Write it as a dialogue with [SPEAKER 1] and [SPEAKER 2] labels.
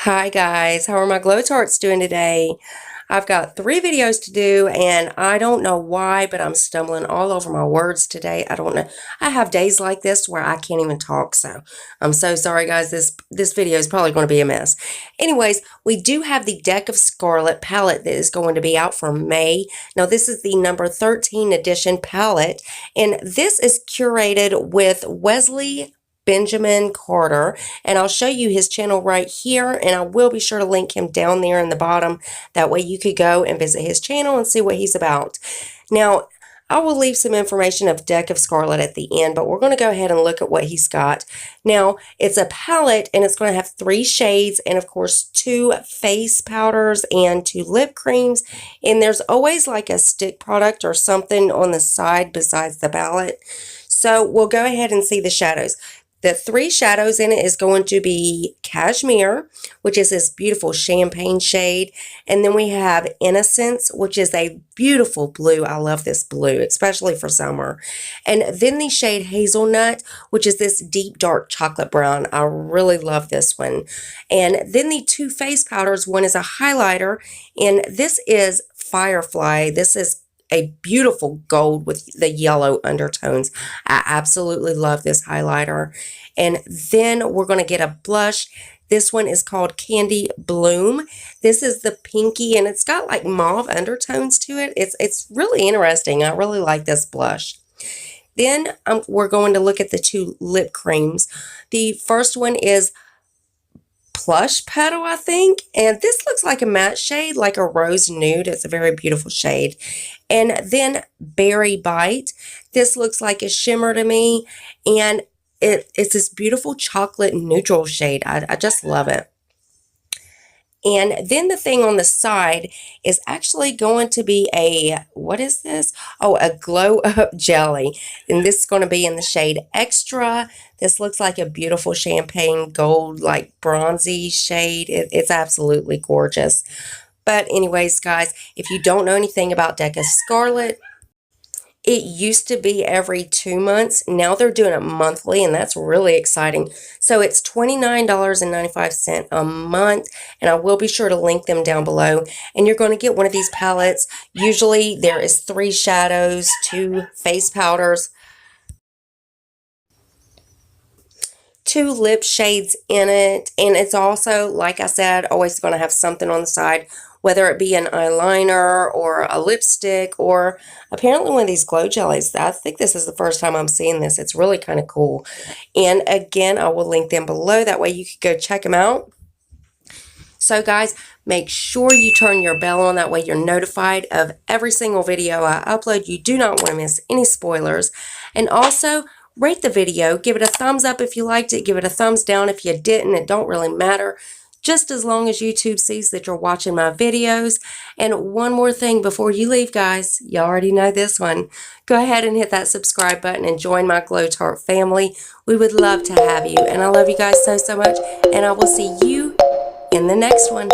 [SPEAKER 1] Hi guys, how are my Glow Tarts doing today? I've got 3 videos to do and I don't know why, but I'm stumbling all over my words today. I don't know. I have days like this where I can't even talk, so I'm so sorry guys. This video is probably going to be a mess. Anyways, we do have the Deck of Scarlet palette that is going to be out for May. Now this is the number 13 edition palette and this is curated with Wesley Benjamin Carter, and I'll show you his channel right here, and I will be sure to link him down there in the bottom. That way you could go and visit his channel and see what he's about. Now, I will leave some information of Deck of Scarlet at the end, but we're going to go ahead and look at what he's got. Now, it's a palette, and it's going to have 3 shades, and of course 2 face powders and 2 lip creams, and there's always like a stick product or something on the side besides the palette. So we'll go ahead and see the shadows. The 3 shadows in it is going to be Cashmere, which is this beautiful champagne shade. And then we have Innocence, which is a beautiful blue. I love this blue, especially for summer. And then the shade Hazelnut, which is this deep dark chocolate brown. I really love this one. And then the 2 face powders, one is a highlighter, and this is Firefly. This is a beautiful gold with the yellow undertones. I absolutely love this highlighter. And then we're going to get a blush. This one is called Candy Bloom. This is the pinky, and it's got like mauve undertones to it. It's really interesting. I really like this blush. Then we're going to look at the 2 lip creams. The first one is Plush Petal, I think, and this looks like a matte shade, like a rose nude. It's a very beautiful shade. And then Berry Bite. This looks like a shimmer to me, and it's this beautiful chocolate neutral shade. I just love it. And then the thing on the side is actually going to be a, what is this? Oh, a Glow Up Jelly. And this is going to be in the shade Extra. This looks like a beautiful champagne gold, like bronzy shade. It's absolutely gorgeous. But anyways, guys, if you don't know anything about Deck of Scarlet, it used to be every 2 months. Now they're doing it monthly, and that's really exciting. So it's $29.95 a month, and I will be sure to link them down below. And you're going to get one of these palettes. Usually there is 3 shadows, 2 face powders, 2 lip shades in it, and it's also, like I said, always going to have something on the side, whether it be an eyeliner or a lipstick or apparently one of these glow jellies. I think this is the first time I'm seeing this. It's really kind of cool. And again, I will link them below. That way you can go check them out. So guys, make sure you turn your bell on. That way you're notified of every single video I upload. You do not want to miss any spoilers. And also, rate the video. Give it a thumbs up if you liked it. Give it a thumbs down if you didn't. It don't really matter, just as long as YouTube sees that you're watching my videos. And one more thing before you leave, guys, you already know this one. Go ahead and hit that subscribe button and join my Glow Tart family. We would love to have you. And I love you guys so, so much. And I will see you in the next one.